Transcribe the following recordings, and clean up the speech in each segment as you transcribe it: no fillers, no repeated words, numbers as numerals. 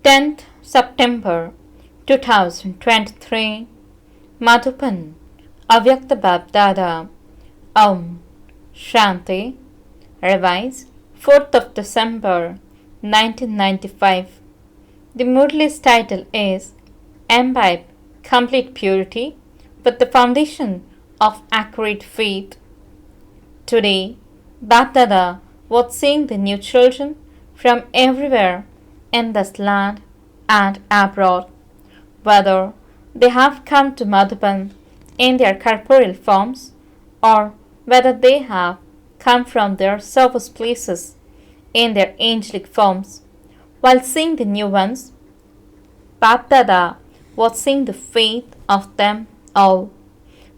10th September 2023 Madhupan Avyakt BapDada Om Shanti Revised 4th of December 1995. The Murli's title is Imbibe Complete Purity with the Foundation of Accurate Faith. Today, BapDada was seeing the new children from everywhere in this land and abroad, whether they have come to Madhuban in their corporeal forms or whether they have come from their service places in their angelic forms. While seeing the new ones, BapDada was seeing the faith of them all,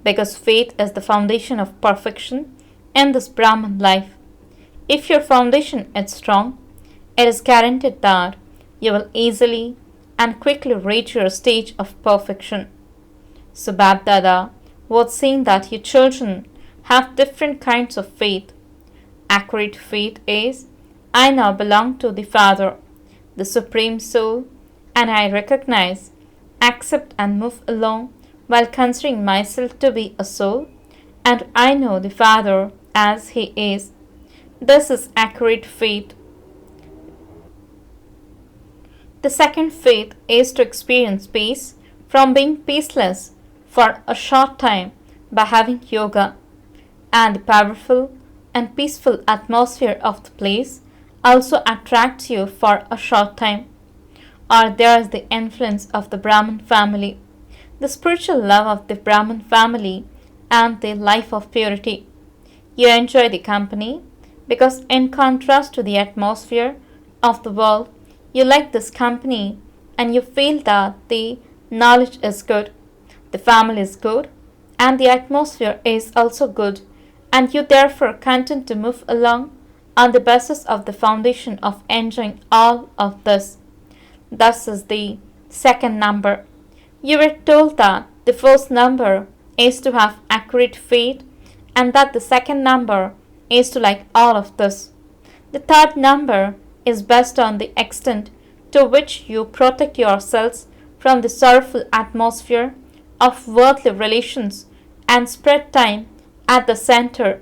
because faith is the foundation of perfection in this Brahman life. If your foundation is strong, it is guaranteed that you will easily and quickly reach your stage of perfection. So BapDada was saying that you children have different kinds of faith. Accurate faith is, I now belong to the Father, the Supreme Soul, and I recognize, accept and move along while considering myself to be a soul, and I know the Father as He is. This is accurate faith. The second faith is to experience peace from being peaceless for a short time by having yoga, and the powerful and peaceful atmosphere of the place also attracts you for a short time. Or there is the influence of the Brahman family, the spiritual love of the Brahman family, and the life of purity. You enjoy the company because, in contrast to the atmosphere of the world, you like this company and you feel that the knowledge is good, the family is good, and the atmosphere is also good, and you therefore content to move along on the basis of the foundation of enjoying all of this. Thus is the second number. You were told that the first number is to have accurate faith and that the second number is to like all of this. The third number is based on the extent to which you protect yourselves from the sorrowful atmosphere of worldly relations and spread time at the center.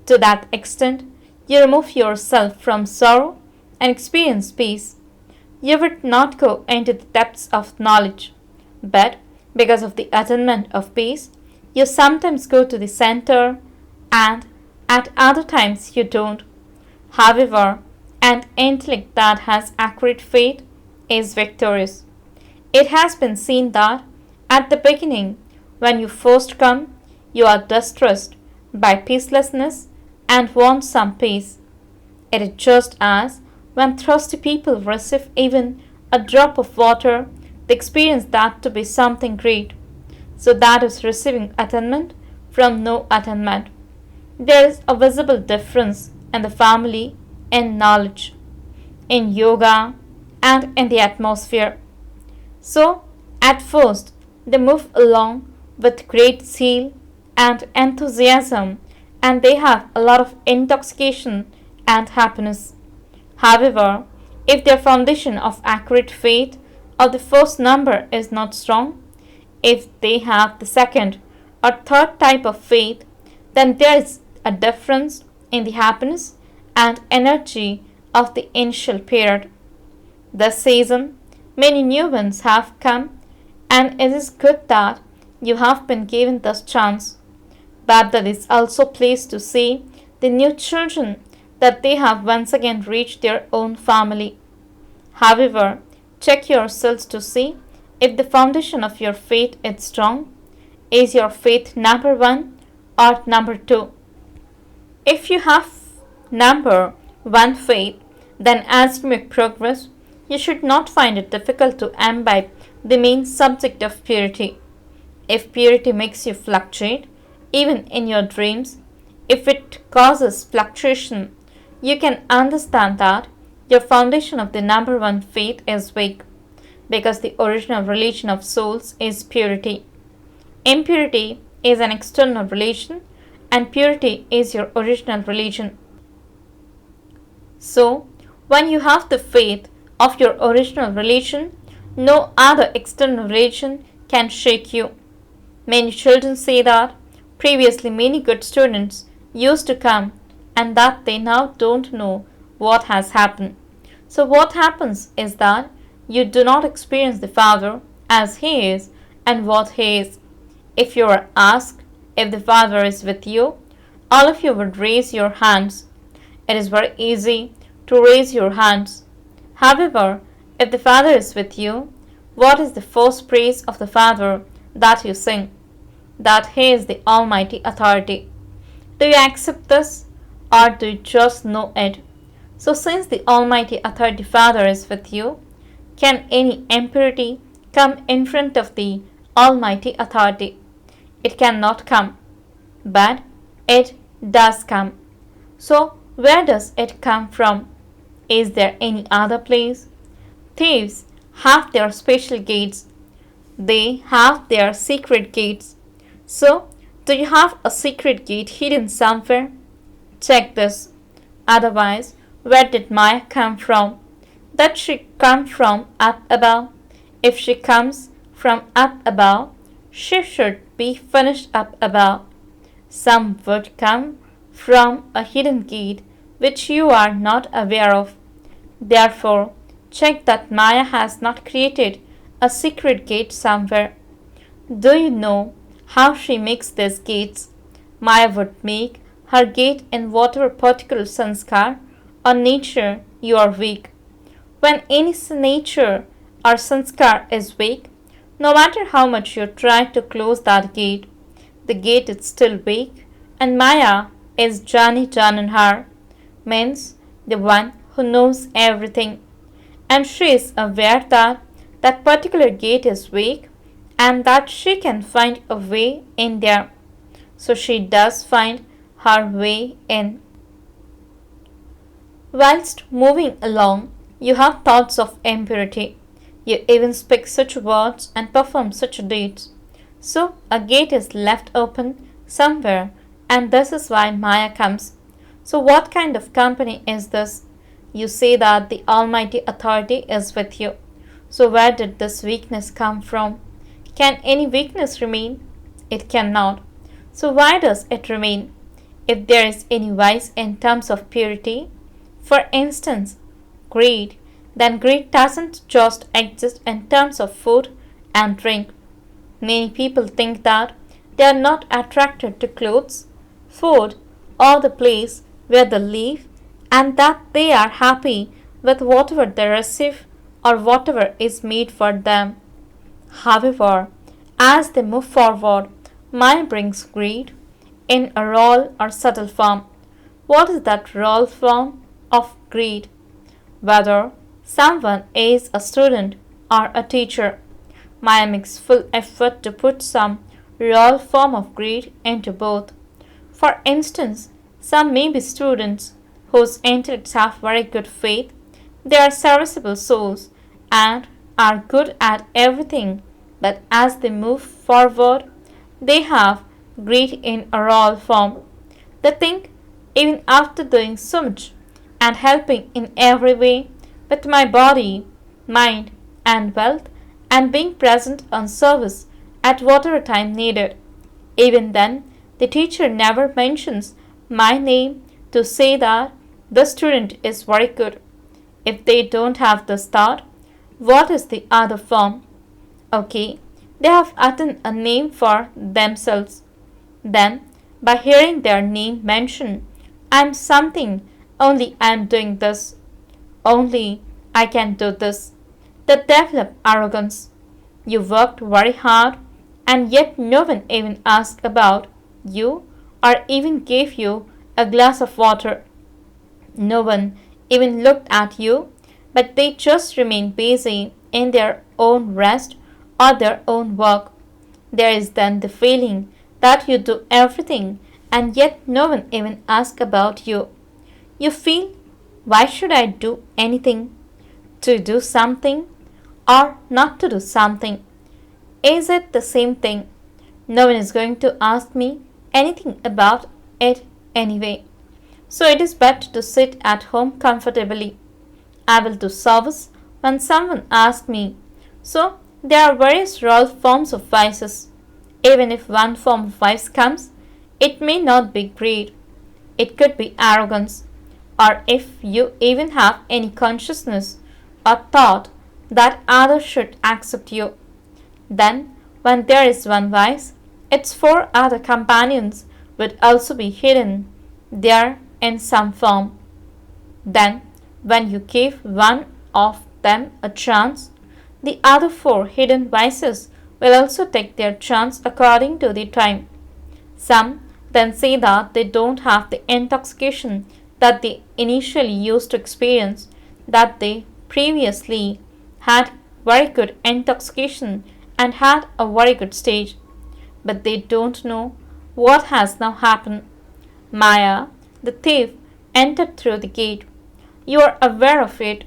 To that extent, you remove yourself from sorrow and experience peace. You would not go into the depths of knowledge, but because of the attainment of peace, you sometimes go to the center and at other times you don't. However, an intellect that has accurate faith is victorious. It has been seen that at the beginning, when you first come, you are distressed by peacelessness and want some peace. It is just as when thirsty people receive even a drop of water, they experience that to be something great. So that is receiving attainment from no attainment. There is a visible difference in the family, in knowledge, in yoga, and in the atmosphere. So, at first, they move along with great zeal and enthusiasm, and they have a lot of intoxication and happiness. However, if their foundation of accurate faith or the first number is not strong, if they have the second or third type of faith, then there is a difference in the happiness and energy of the initial period. This season, many new ones have come, and it is good that you have been given this chance. BapDada is also pleased to see the new children that they have once again reached their own family. However, check yourselves to see if the foundation of your faith is strong. Is your faith number 1 or number 2? If you have number 1 faith, then as you make progress, you should not find it difficult to imbibe the main subject of purity. If purity makes you fluctuate, even in your dreams, if it causes fluctuation, you can understand that your foundation of the number 1 faith is weak, because the original relation of souls is purity. Impurity is an external relation, and purity is your original religion. So, when you have the faith of your original relation, no other external relation can shake you. Many children say that previously many good students used to come and that they now don't know what has happened. So what happens is that you do not experience the Father as He is and what He is. If you are asked if the Father is with you, all of you would raise your hands. It is very easy to raise your hands. However, if the Father is with you, what is the first praise of the Father that you sing? That He is the Almighty Authority. Do you accept this or do you just know it? So since the Almighty Authority Father is with you, can any impurity come in front of the Almighty Authority? It cannot come, but it does come. So where does it come from? Is there any other place? Thieves have their special gates. They have their secret gates. So, do you have a secret gate hidden somewhere? Check this. Otherwise, where did Maya come from? Does she come from up above? If she comes from up above, she should be finished up above. Some would come from a hidden gate which you are not aware of. Therefore, check that Maya has not created a secret gate somewhere. Do you know how she makes these gates? Maya would make her gate in whatever particular sanskar or nature you are weak. When any nature or sanskar is weak, no matter how much you try to close that gate, the gate is still weak, and Maya is Jani Jananhar, means the one who knows everything, and she is aware that that particular gate is weak and that she can find a way in there. So she does find her way in. Whilst moving along, you have thoughts of impurity. You even speak such words and perform such deeds. So a gate is left open somewhere, and this is why Maya comes. So what kind of company is this? You say that the Almighty Authority is with you. So where did this weakness come from? Can any weakness remain? It cannot. So why does it remain? If there is any vice in terms of purity, for instance, greed, then greed doesn't just exist in terms of food and drink. Many people think that they are not attracted to clothes, food, or the place where they live, and that they are happy with whatever they receive or whatever is made for them. However, as they move forward, Maya brings greed in a raw or subtle form. What is that raw form of greed? Whether someone is a student or a teacher, Maya makes full effort to put some raw form of greed into both. For instance, some may be students whose intellects have very good faith, they are serviceable souls and are good at everything, but as they move forward, they have greed in a raw form. They think, even after doing so much and helping in every way with my body, mind, and wealth, and being present on service at whatever time needed, even then the teacher never mentions my name to say that the student is very good. If they don't have this thought, what is the other form? Okay, they have attained a name for themselves. Then, by hearing their name mentioned, I am something, only I am doing this, only I can do this. They develop arrogance. You worked very hard, and yet no one even asked about you or even gave you a glass of water. No one even looked at you, but they just remain busy in their own rest or their own work. There is then the feeling that you do everything and yet no one even asks about you. You feel, why should I do anything? To do something or not to do something? Is it the same thing? No one is going to ask me anything about it anyway. So it is better to sit at home comfortably. I will do service when someone asks me, so there are various royal forms of vices. Even if one form of vice comes, it may not be greed. It could be arrogance, or if you even have any consciousness or thought that others should accept you. Then, when there is one vice, its four other companions would also be hidden there in some form. Then, when you give one of them a chance, the other four hidden vices will also take their chance according to the time. Some then say that they don't have the intoxication that they initially used to experience, that they previously had very good intoxication and had a very good stage, but they don't know what has now happened. Maya, the thief, entered through the gate. You are aware of it.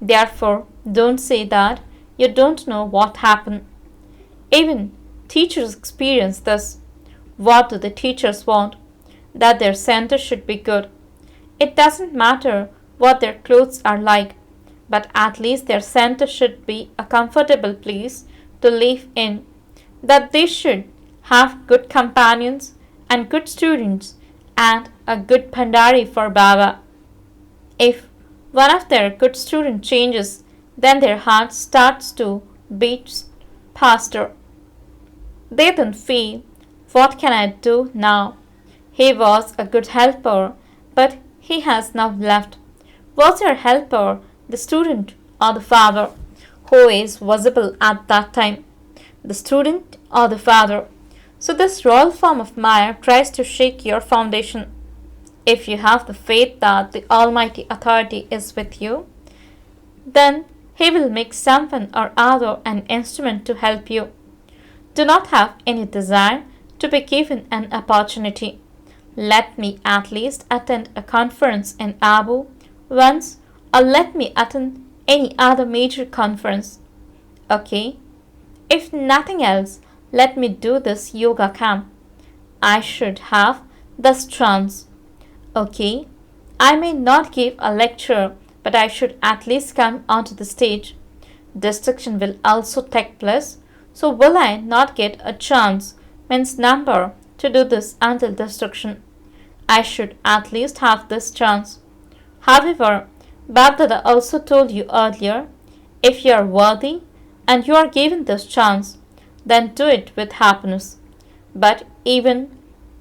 Therefore, don't say that you don't know what happened. Even teachers experience this. What do the teachers want? That their center should be good. It doesn't matter what their clothes are like, but at least their center should be a comfortable place to live in. That they should have good companions and good students and a good Pandari for Baba. If one of their good students changes, then their heart starts to beat faster. They then feel, what can I do now? He was a good helper, but he has now left. Was your helper the student or the father? Who is visible at that time? The student or the father? So this royal form of Maya tries to shake your foundation. If you have the faith that the Almighty Authority is with you, then He will make someone or other an instrument to help you. Do not have any desire to be given an opportunity. Let me at least attend a conference in Abu once, or let me attend any other major conference. Okay? If nothing else, let me do this yoga camp. I should have this chance. Okay? I may not give a lecture, but I should at least come onto the stage. Destruction will also take place, so will I not get a chance, means number, to do this until destruction? I should at least have this chance. However, BapDada also told you earlier, if you are worthy and you are given this chance, then do it with happiness. But even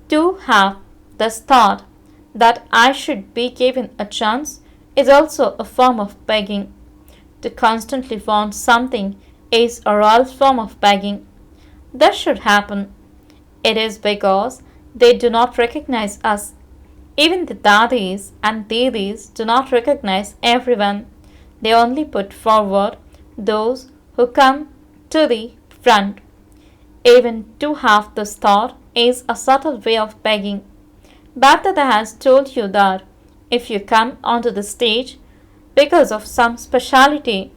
to have this thought that I should be given a chance is also a form of begging. To constantly want something is a royal form of begging. This should happen. It is because they do not recognize us. Even the dadis and didis do not recognize everyone. They only put forward those who come to the front. Even to have this thought is a subtle way of begging. BapDada has told you that if you come onto the stage because of some speciality,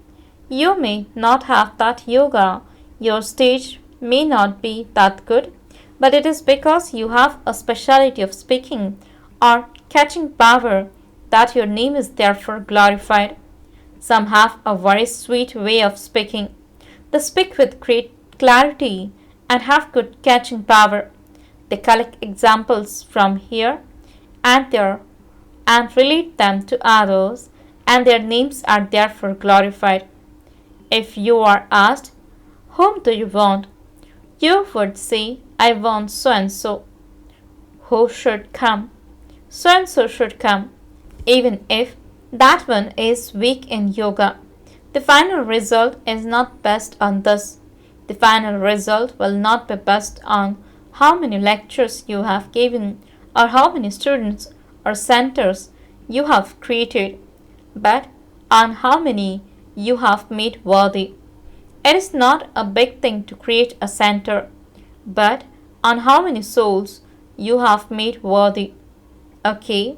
you may not have that yoga, your stage may not be that good, but it is because you have a speciality of speaking or catching power that your name is therefore glorified. Some have a very sweet way of speaking. They speak with great clarity and have good catching power. They collect examples from here and there and relate them to others, and their names are therefore glorified. If you are asked, whom do you want? You would say, I want so and so. Who should come? So and so should come, even if that one is weak in yoga. The final result is not based on this. The final result will not be based on how many lectures you have given or how many students or centers you have created, but on how many you have made worthy. It is not a big thing to create a center, but on how many souls you have made worthy. Okay,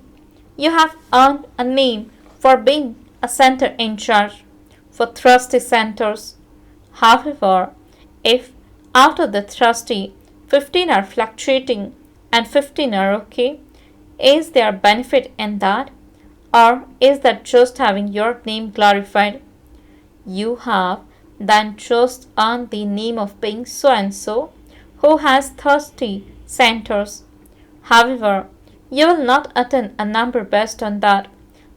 you have earned a name for being a center in charge, for trustee centers. However, if out of the trustee 15 are fluctuating and 15 are okay, is there benefit in that? Or is that just having your name glorified? you have then just earned the name of being so and so, who has 30 centers. However, you will not attain a number based on that.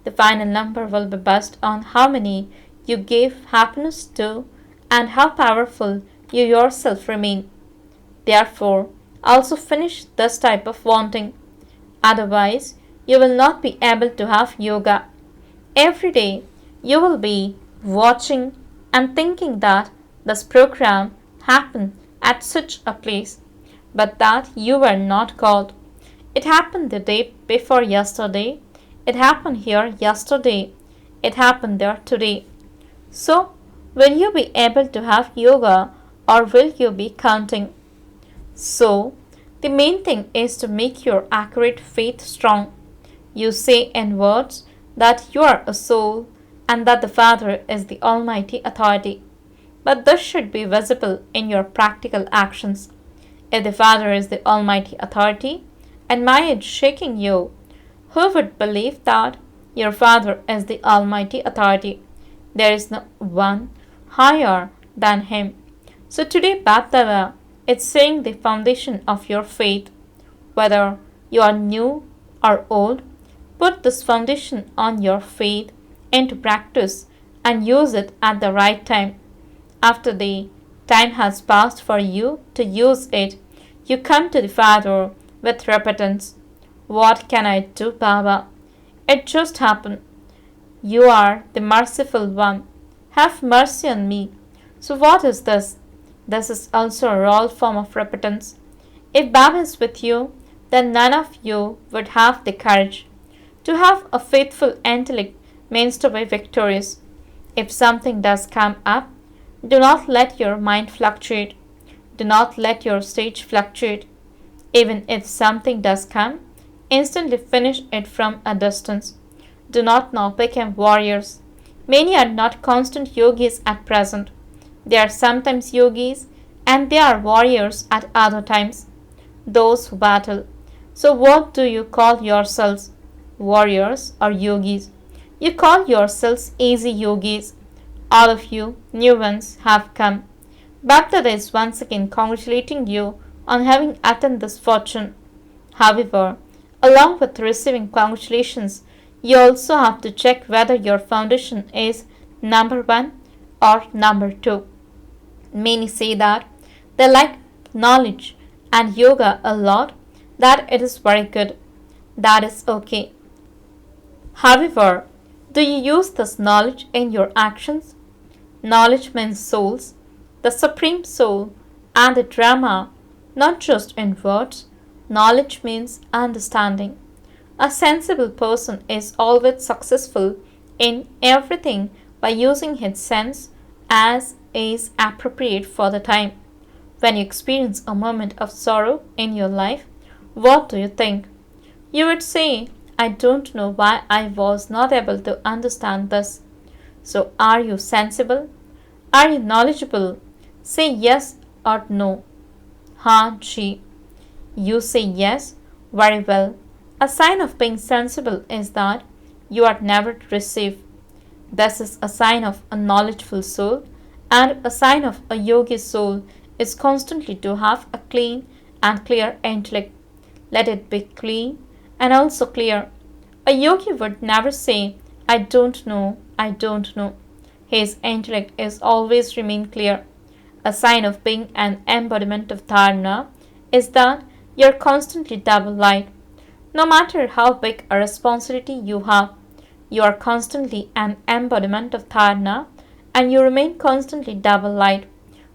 The final number will be based on how many you gave happiness to and how powerful you yourself remain. Therefore, also finish this type of wanting. Otherwise, you will not be able to have yoga. Every day, you will be watching and thinking that this program happened at such a place, but that you were not called. It happened the day before yesterday. It happened here yesterday. It happened there today. So, will you be able to have yoga or will you be counting? So, the main thing is to make your accurate faith strong. You say in words that you are a soul and that the Father is the Almighty Authority. But this should be visible in your practical actions. If the Father is the Almighty Authority and Maya is shaking you, who would believe that your Father is the Almighty Authority? There is no one higher than Him. So today, BapDada, it's saying the foundation of your faith. Whether you are new or old, put this foundation on your faith into practice and use it at the right time. After the time has passed for you to use it, you come to the Father with repentance. What can I do, Baba? It just happened. You are the merciful one. Have mercy on me. So what is this? This is also a raw form of repentance. If Baba is with you, then none of you would have the courage. To have a faithful intellect means to be victorious. If something does come up, do not let your mind fluctuate. Do not let your stage fluctuate. Even if something does come, instantly finish it from a distance. Do not now become warriors. Many are not constant yogis at present. They are sometimes yogis and they are warriors at other times. Those who battle. So what do you call yourselves? Warriors or yogis? You call yourselves easy yogis. All of you new ones have come. BapDada is once again congratulating you on having attained this fortune. However, along with receiving congratulations, you also have to check whether your foundation is number 1 or number 2. Many say that they like knowledge and yoga a lot, that it is very good. That is okay. However, do you use this knowledge in your actions? Knowledge means souls, the Supreme Soul, and the drama, not just in words. Knowledge means understanding. A sensible person is always successful in everything by using his sense as is appropriate for the time. When you experience a moment of sorrow in your life, what do you think? You would say, I don't know why I was not able to understand this. So are you sensible? Are you knowledgeable? Say yes or no. Ha, ji. You say yes. Very well. A sign of being sensible is that you are never to receive. This is a sign of a knowledgeful soul, and a sign of a yogi soul is constantly to have a clean and clear intellect. Let it be clean and also clear. A yogi would never say, I don't know, I don't know. His intellect is always remain clear. A sign of being an embodiment of dharana is that you are constantly double light. No matter how big a responsibility you have, you are constantly an embodiment of dharana and you remain constantly double light.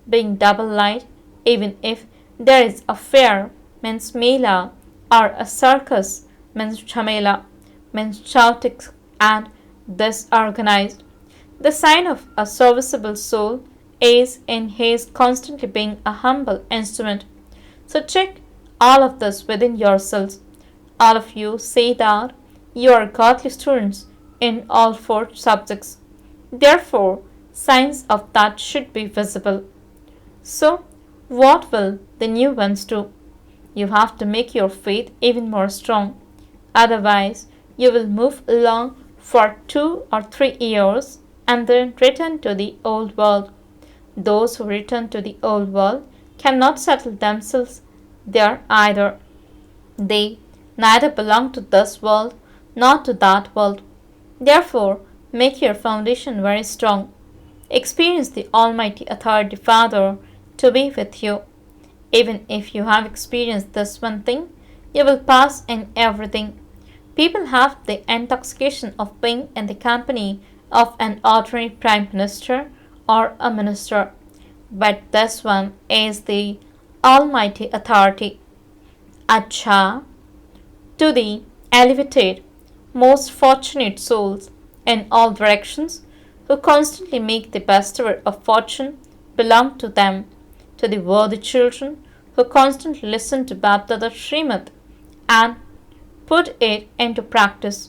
Being double light, even if there is a fair, means mela, or a circus, means chamela, means chaotic and disorganized. The sign of a serviceable soul is in his constantly being a humble instrument. So check all of this within yourselves. All of you say that you are godly students in all 4 subjects. Therefore, signs of that should be visible. So, what will the new ones do? You have to make your faith even more strong. Otherwise, you will move along for 2 or 3 years and then return to the old world. Those who return to the old world cannot settle themselves there either. They neither belong to this world nor to that world. Therefore, make your foundation very strong. Experience the Almighty Authority Father to be with you. Even if you have experienced this one thing, you will pass in everything. People have the intoxication of being in the company of an ordinary Prime Minister or a minister, but this one is the Almighty Authority. Acha, to the elevated, most fortunate souls in all directions who constantly make the bestower of fortune belong to them, to the worthy children who constantly listen to BapDada Srimad and put it into practice,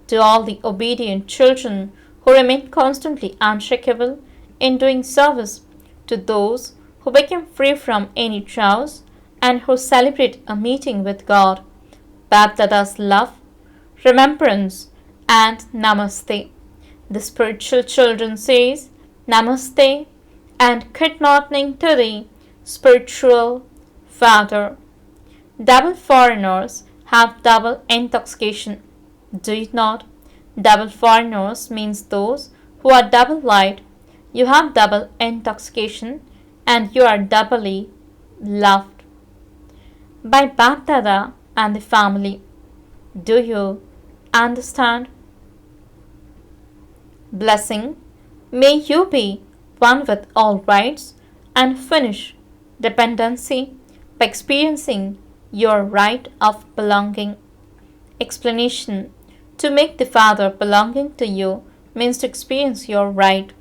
to all the obedient children who remain constantly unshakable in doing service, to those who become free from any chaos and who celebrate a meeting with God, BapDada's love, remembrance, and Namaste. The spiritual children says Namaste and good morning to the spiritual Father. Double foreigners have double intoxication. Do you not? Double foreigners means those who are double light. You have double intoxication and you are doubly loved by BapDada and the family. Do you understand? Blessing, may you be one with all rights and finish dependency by experiencing your right of belonging. Explanation: to make the Father belonging to you means to experience your right.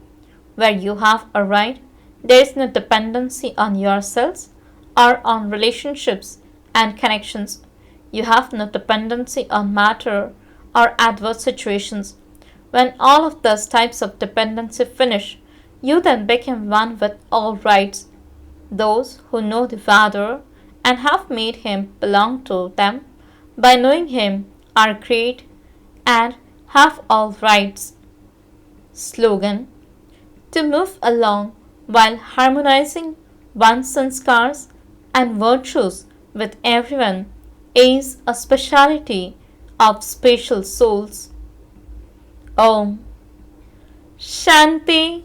Where you have a right, there is no dependency on yourselves or on relationships and connections. You have no dependency on matter or adverse situations. When all of those types of dependency finish, you then become one with all rights. Those who know the Father and have made him belong to them by knowing him are great and have all rights. Slogan: to move along while harmonizing one's sanskars and virtues with everyone is a speciality of special souls. Om Shanti